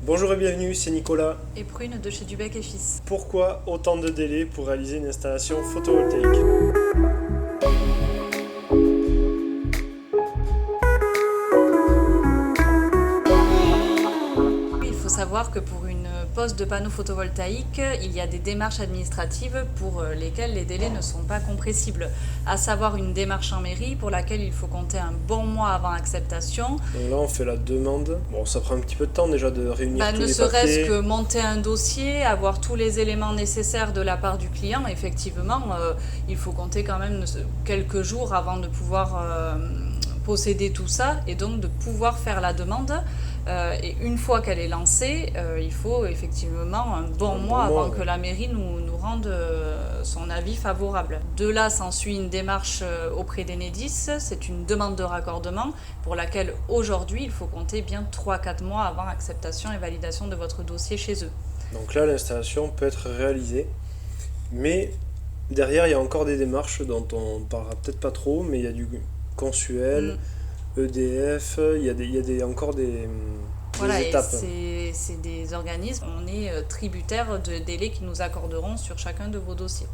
Bonjour et bienvenue, c'est Nicolas. Et Prune de chez Dubec et Fils. Pourquoi autant de délais pour réaliser une installation photovoltaïque? Il faut savoir que pour une pose de panneaux photovoltaïques, il y a des démarches administratives pour lesquelles les délais ne sont pas compressibles. À savoir une démarche en mairie pour laquelle il faut compter un bon mois avant acceptation. Donc là on fait la demande. Bon, ça prend un petit peu de temps déjà de réunir tous Ne les serait-ce papiers. que monter un dossier, avoir tous les éléments nécessaires de la part du client, effectivement, il faut compter quand même quelques jours avant de pouvoir posséder tout ça et donc de pouvoir faire la demande. Et une fois qu'elle est lancée, il faut effectivement un bon mois avant que la mairie nous rende son avis favorable. De là s'ensuit une démarche auprès d'Enedis, c'est une demande de raccordement pour laquelle aujourd'hui il faut compter bien 3-4 mois avant acceptation et validation de votre dossier chez eux. Donc là l'installation peut être réalisée, mais derrière il y a encore des démarches dont on ne parlera peut-être pas trop, mais il y a du Consuel, EDF, il y a encore des Voilà, étapes. Et c'est des organismes, on est tributaire de délais qu'ils nous accorderont sur chacun de vos dossiers.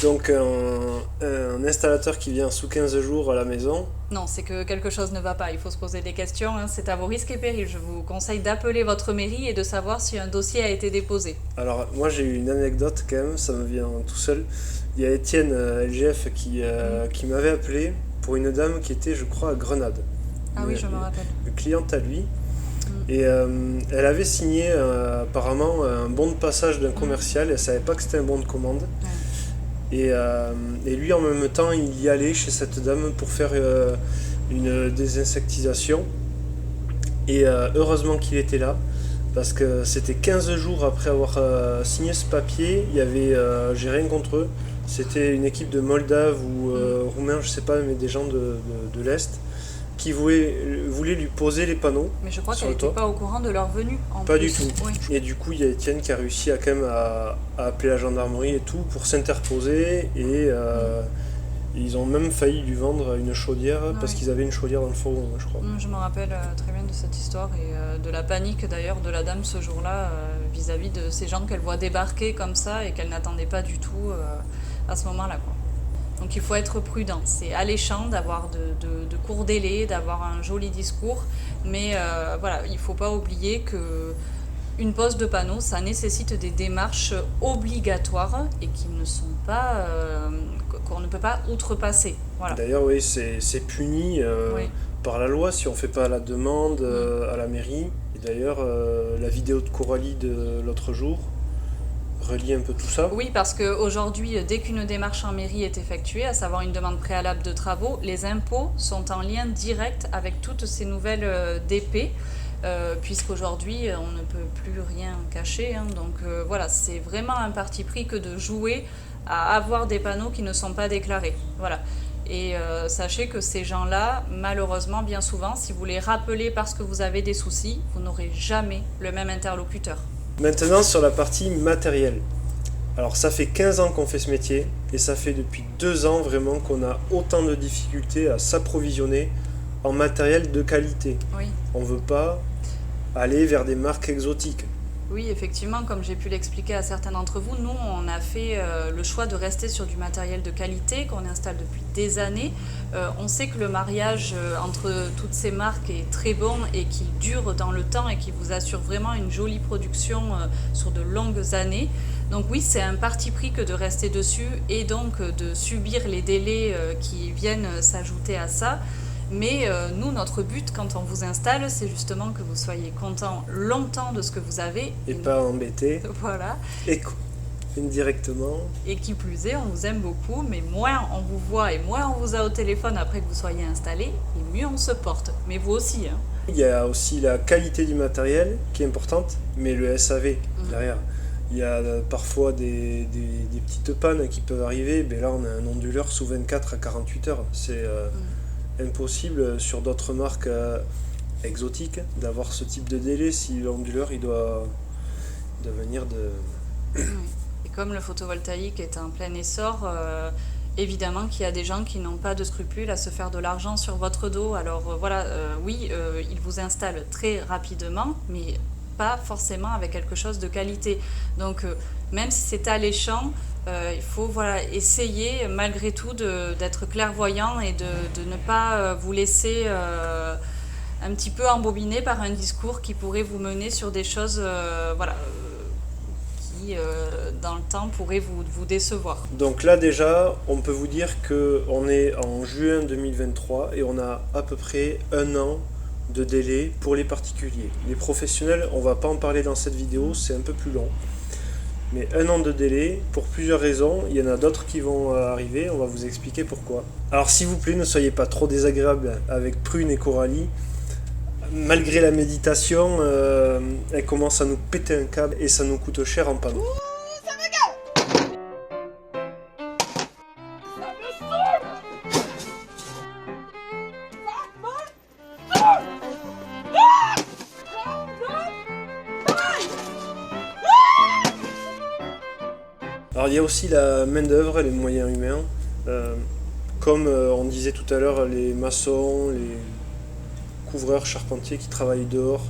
Donc un installateur qui vient sous 15 jours à la maison. Non, c'est que quelque chose ne va pas, il faut se poser des questions, c'est à vos risques et périls. Je vous conseille d'appeler votre mairie et de savoir si un dossier a été déposé. Alors moi j'ai eu une anecdote quand même, ça me vient tout seul. Il y a Étienne LGF qui m'avait appelé pour une dame qui était je crois à Grenade. Ah oui, je me rappelle. Une cliente à lui. Et elle avait signé apparemment un bon de passage d'un commercial, elle savait pas que c'était un bon de commande. Et lui en même temps il y allait chez cette dame pour faire une désinsectisation. Et heureusement qu'il était là, parce que c'était 15 jours après avoir signé ce papier, il y avait, j'ai rien contre eux, c'était une équipe de Moldave ou Roumains, je sais pas, mais des gens de l'Est, qui voulaient lui poser les panneaux. Mais je crois qu'elle n'était pas au courant de leur venue. Pas du tout. Oui. Et du coup, il y a Étienne qui a réussi à quand même à appeler la gendarmerie et tout pour s'interposer. Et ils ont même failli lui vendre une chaudière parce qu'ils avaient une chaudière dans le fourgon, je crois. Je me rappelle très bien de cette histoire et de la panique d'ailleurs de la dame ce jour-là vis-à-vis de ces gens qu'elle voit débarquer comme ça et qu'elle n'attendait pas du tout à ce moment-là, quoi. Donc il faut être prudent, c'est alléchant d'avoir de courts délais, d'avoir un joli discours, mais voilà, il ne faut pas oublier que une pose de panneau, ça nécessite des démarches obligatoires et qui ne sont pas, qu'on ne peut pas outrepasser. Voilà. D'ailleurs, oui, c'est puni par la loi si on ne fait pas la demande à la mairie. Et d'ailleurs, la vidéo de Coralie de l'autre jour relie un peu tout ça. Oui, parce qu'aujourd'hui, dès qu'une démarche en mairie est effectuée, à savoir une demande préalable de travaux, les impôts sont en lien direct avec toutes ces nouvelles DP, puisqu'aujourd'hui, on ne peut plus rien cacher. Donc voilà, c'est vraiment un parti pris que de jouer à avoir des panneaux qui ne sont pas déclarés. Voilà. Et sachez que ces gens-là, malheureusement, bien souvent, si vous les rappelez parce que vous avez des soucis, vous n'aurez jamais le même interlocuteur. Maintenant sur la partie matérielle. Alors ça fait 15 ans qu'on fait ce métier et ça fait depuis 2 ans vraiment qu'on a autant de difficultés à s'approvisionner en matériel de qualité. Oui. On ne veut pas aller vers des marques exotiques. Oui, effectivement, comme j'ai pu l'expliquer à certains d'entre vous, nous, on a fait le choix de rester sur du matériel de qualité qu'on installe depuis des années. On sait que le mariage entre toutes ces marques est très bon et qu'il dure dans le temps et qui vous assure vraiment une jolie production sur de longues années. Donc oui, c'est un parti pris que de rester dessus et donc de subir les délais qui viennent s'ajouter à ça. Mais nous, notre but quand on vous installe, c'est justement que vous soyez content longtemps de ce que vous avez. Et pas embêté. Voilà. Et indirectement. Et qui plus est, on vous aime beaucoup, mais moins on vous voit et moins on vous a au téléphone après que vous soyez installé, et mieux on se porte. Mais vous aussi. Il y a aussi la qualité du matériel qui est importante, mais le SAV derrière. Il y a parfois des petites pannes qui peuvent arriver. Mais là, on a un onduleur sous 24 à 48 heures. C'est impossible sur d'autres marques exotiques d'avoir ce type de délai si l'onduleur il doit venir de... Et comme le photovoltaïque est en plein essor, évidemment qu'il y a des gens qui n'ont pas de scrupules à se faire de l'argent sur votre dos. Alors voilà, oui, ils vous installent très rapidement, mais pas forcément avec quelque chose de qualité. Donc même si c'est alléchant, il faut essayer malgré tout d'être clairvoyant et de ne pas vous laisser un petit peu embobiner par un discours qui pourrait vous mener sur des choses qui, dans le temps, pourraient vous décevoir. Donc là déjà, on peut vous dire qu'on est en juin 2023 et on a à peu près 1 an de délai pour les particuliers. Les professionnels, on va pas en parler dans cette vidéo, c'est un peu plus long. Mais 1 an de délai, pour plusieurs raisons, il y en a d'autres qui vont arriver, on va vous expliquer pourquoi. Alors s'il vous plaît, ne soyez pas trop désagréables avec Prune et Coralie. Malgré la méditation, elle commence à nous péter un câble et ça nous coûte cher en panneau. Alors il y a aussi la main d'œuvre et les moyens humains. Comme on disait tout à l'heure, les maçons, les couvreurs, charpentiers qui travaillent dehors,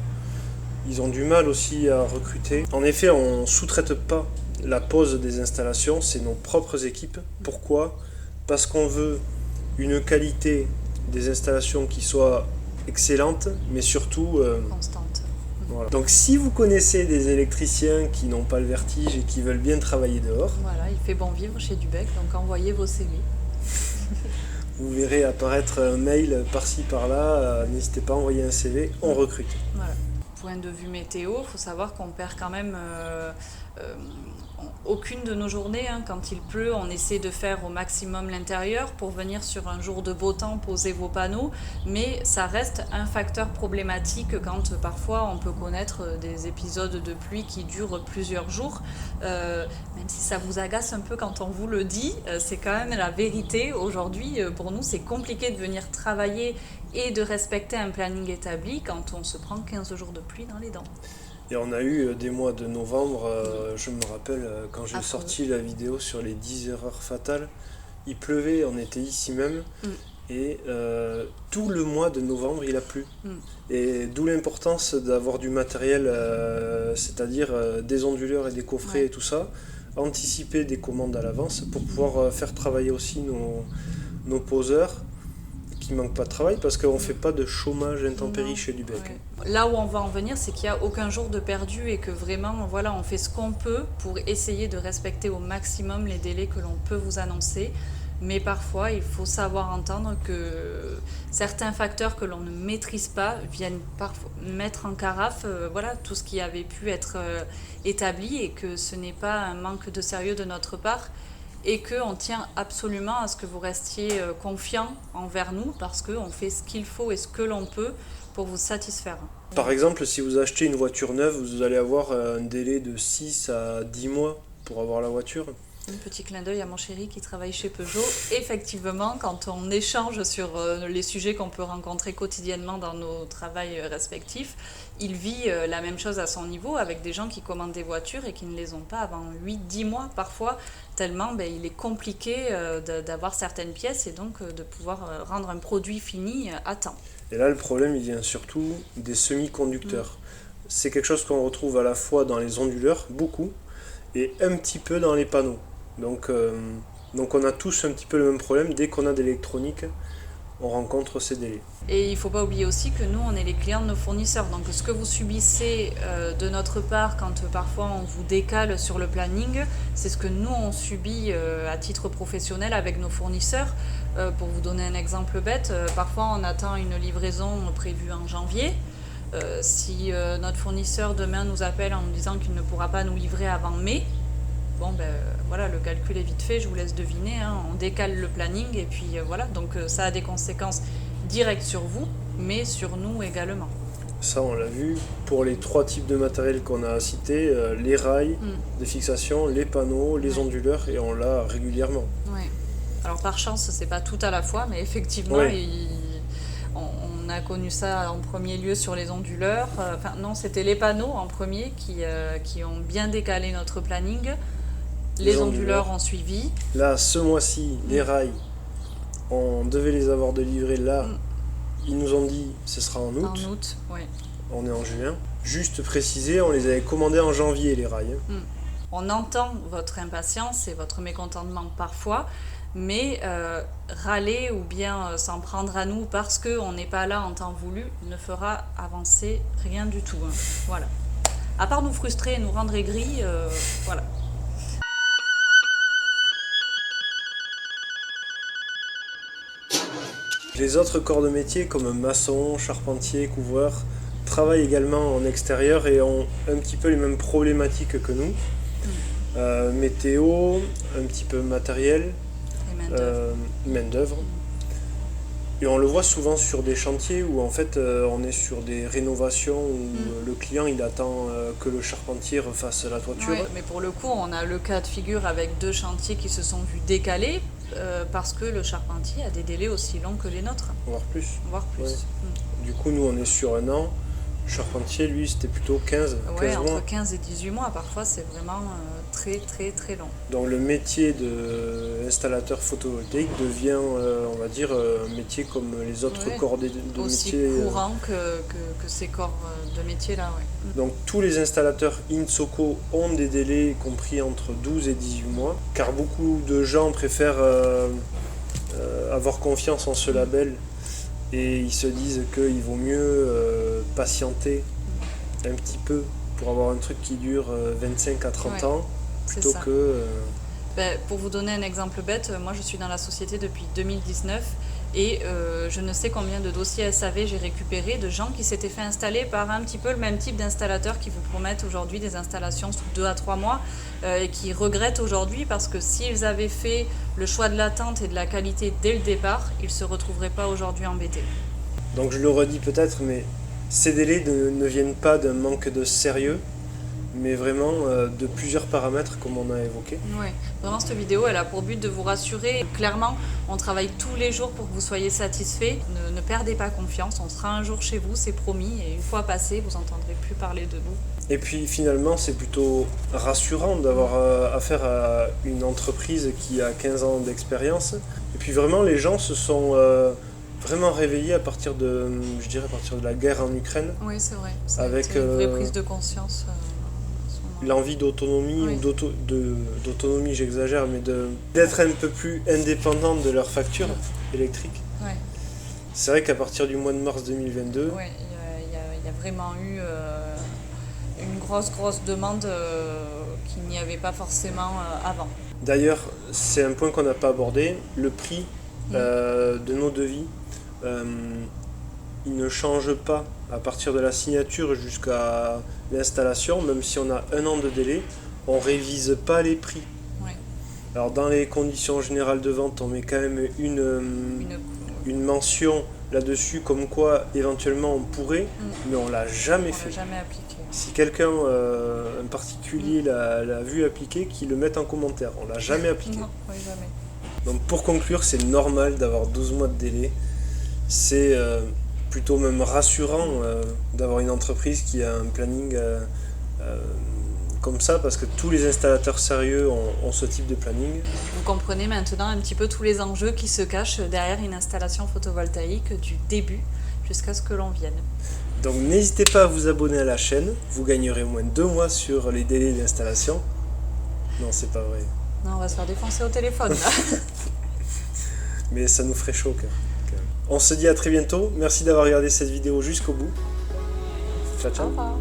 ils ont du mal aussi à recruter. En effet, on ne sous-traite pas la pose des installations, c'est nos propres équipes. Pourquoi ? Parce qu'on veut une qualité des installations qui soit excellente, mais surtout constante. Voilà. Donc si vous connaissez des électriciens qui n'ont pas le vertige et qui veulent bien travailler dehors, voilà, il fait bon vivre chez Dubec, donc envoyez vos CV. Vous verrez apparaître un mail par-ci par-là, n'hésitez pas à envoyer un CV, on recrute. Voilà. Point de vue météo, il faut savoir qu'on perd quand même aucune de nos journées. Quand il pleut, on essaie de faire au maximum l'intérieur pour venir sur un jour de beau temps poser vos panneaux, mais ça reste un facteur problématique quand parfois on peut connaître des épisodes de pluie qui durent plusieurs jours. Même si ça vous agace un peu quand on vous le dit, c'est quand même la vérité. Aujourd'hui, pour nous, c'est compliqué de venir travailler et de respecter un planning établi quand on se prend 15 jours de pluie dans les dents. Et on a eu des mois de novembre, je me rappelle quand j'ai sorti la vidéo sur les 10 erreurs fatales, il pleuvait, on était ici même, et tout le mois de novembre il a plu. Et d'où l'importance d'avoir du matériel, c'est-à-dire des onduleurs et des coffrets et tout ça, anticiper des commandes à l'avance pour pouvoir faire travailler aussi nos poseurs qui manquent pas de travail parce qu'on fait pas de chômage intempérie chez Dubec. Ouais. Là où on va en venir, c'est qu'il n'y a aucun jour de perdu et que vraiment, voilà, on fait ce qu'on peut pour essayer de respecter au maximum les délais que l'on peut vous annoncer. Mais parfois, il faut savoir entendre que certains facteurs que l'on ne maîtrise pas viennent parfois mettre en carafe tout ce qui avait pu être établi et que ce n'est pas un manque de sérieux de notre part. Et qu'on tient absolument à ce que vous restiez confiants envers nous parce qu'on fait ce qu'il faut et ce que l'on peut pour vous satisfaire. Par exemple, si vous achetez une voiture neuve, vous allez avoir un délai de 6 à 10 mois pour avoir la voiture. Un petit clin d'œil à mon chéri qui travaille chez Peugeot. Effectivement, quand on échange sur les sujets qu'on peut rencontrer quotidiennement dans nos travails respectifs, il vit la même chose à son niveau avec des gens qui commandent des voitures et qui ne les ont pas avant 8-10 mois parfois, tellement il est compliqué d'avoir certaines pièces et donc de pouvoir rendre un produit fini à temps. Et là, le problème, il vient surtout des semi-conducteurs. C'est quelque chose qu'on retrouve à la fois dans les onduleurs, beaucoup, et un petit peu dans les panneaux. Donc on a tous un petit peu le même problème. Dès qu'on a de l'électronique, on rencontre ces délais. Et il ne faut pas oublier aussi que nous, on est les clients de nos fournisseurs. Donc ce que vous subissez de notre part quand parfois on vous décale sur le planning, c'est ce que nous, on subit à titre professionnel avec nos fournisseurs. Pour vous donner un exemple bête, parfois on attend une livraison prévue en janvier. Si notre fournisseur demain nous appelle en nous disant qu'il ne pourra pas nous livrer avant mai, le calcul est vite fait, je vous laisse deviner, on décale le planning et puis donc ça a des conséquences directes sur vous, mais sur nous également. Ça, on l'a vu pour les 3 types de matériel qu'on a cités, les rails de fixation, les panneaux, les onduleurs, et on l'a régulièrement. Oui. Alors par chance, c'est pas tout à la fois, mais effectivement, on a connu ça en premier lieu sur les onduleurs. C'était les panneaux en premier qui ont bien décalé notre planning. Les onduleurs ont suivi. Là, ce mois-ci, les rails, on devait les avoir délivrés là. Ils nous ont dit ce sera en août. En août, oui. On est en juin. juste préciser, on les avait commandés en janvier, les rails. On entend votre impatience et votre mécontentement parfois, mais râler ou bien s'en prendre à nous parce qu'on n'est pas là en temps voulu ne fera avancer rien du tout. Voilà. À part nous frustrer et nous rendre aigris, voilà. Les autres corps de métier comme maçon, charpentier, couvreur travaillent également en extérieur et ont un petit peu les mêmes problématiques que nous. Météo, un petit peu matériel, main-d'œuvre. Et on le voit souvent sur des chantiers où en fait on est sur des rénovations où le client il attend que le charpentier refasse la toiture. Ouais, mais pour le coup on a le cas de figure avec 2 chantiers qui se sont vus décalés parce que le charpentier a des délais aussi longs que les nôtres. Voire plus. Ouais. Du coup nous on est sur 1 an. Charpentier, lui, c'était plutôt 15 entre mois. 15 et 18 mois, parfois, c'est vraiment très, très, très long. Donc le métier d'installateur photovoltaïque devient, on va dire, un métier comme les autres corps de aussi métier. Aussi courant que ces corps de métier-là, ouais. Donc tous les installateurs INSOCO ont des délais compris entre 12 et 18 mois, car beaucoup de gens préfèrent avoir confiance en ce label. Et ils se disent qu'il vaut mieux patienter un petit peu pour avoir un truc qui dure 25 à 30 ans plutôt que... Pour vous donner un exemple bête, moi je suis dans la société depuis 2019 et je ne sais combien de dossiers SAV j'ai récupéré de gens qui s'étaient fait installer par un petit peu le même type d'installateurs qui vous promettent aujourd'hui des installations sous 2 à 3 mois et qui regrettent aujourd'hui parce que s'ils avaient fait le choix de l'attente et de la qualité dès le départ, ils ne se retrouveraient pas aujourd'hui embêtés. Donc je le redis peut-être, mais ces délais ne viennent pas d'un manque de sérieux, mais vraiment de plusieurs paramètres comme on a évoqué. Oui, vraiment cette vidéo elle a pour but de vous rassurer. Clairement, on travaille tous les jours pour que vous soyez satisfaits. Ne perdez pas confiance, on sera un jour chez vous, c'est promis, et une fois passé, vous n'entendrez plus parler de nous. Et puis finalement, c'est plutôt rassurant d'avoir affaire à une entreprise qui a 15 ans d'expérience. Et puis vraiment, les gens se sont vraiment réveillés à partir de la guerre en Ukraine. Oui, c'est vrai. Avec une vraie prise de conscience. L'envie d'autonomie, ou d'autonomie, j'exagère, mais d'être un peu plus indépendants de leurs factures électriques. Ouais. C'est vrai qu'à partir du mois de mars 2022... Oui, il y a vraiment eu une grosse demande qu'il n'y avait pas forcément avant. D'ailleurs, c'est un point qu'on n'a pas abordé, le prix de nos devis. Il ne change pas à partir de la signature jusqu'à l'installation, même si on a 1 an de délai, on ne révise pas les prix. Ouais. Alors dans les conditions générales de vente, on met quand même une mention là-dessus comme quoi éventuellement on pourrait, mais on ne l'a jamais fait. On l'a jamais appliqué. Si quelqu'un, un particulier l'a vu appliquer, qu'il le mette en commentaire. On ne l'a jamais appliqué. Non, oui, jamais. Donc pour conclure, c'est normal d'avoir 12 mois de délai. C'est plutôt même rassurant d'avoir une entreprise qui a un planning comme ça, parce que tous les installateurs sérieux ont ce type de planning. Vous comprenez maintenant un petit peu tous les enjeux qui se cachent derrière une installation photovoltaïque du début jusqu'à ce que l'on vienne. Donc n'hésitez pas à vous abonner à la chaîne, vous gagnerez au moins 2 mois sur les délais d'installation. Non, c'est pas vrai. Non, on va se faire défoncer au téléphone là. Mais ça nous ferait chaud quand même. On se dit à très bientôt. Merci d'avoir regardé cette vidéo jusqu'au bout. Ciao, ciao. Au revoir.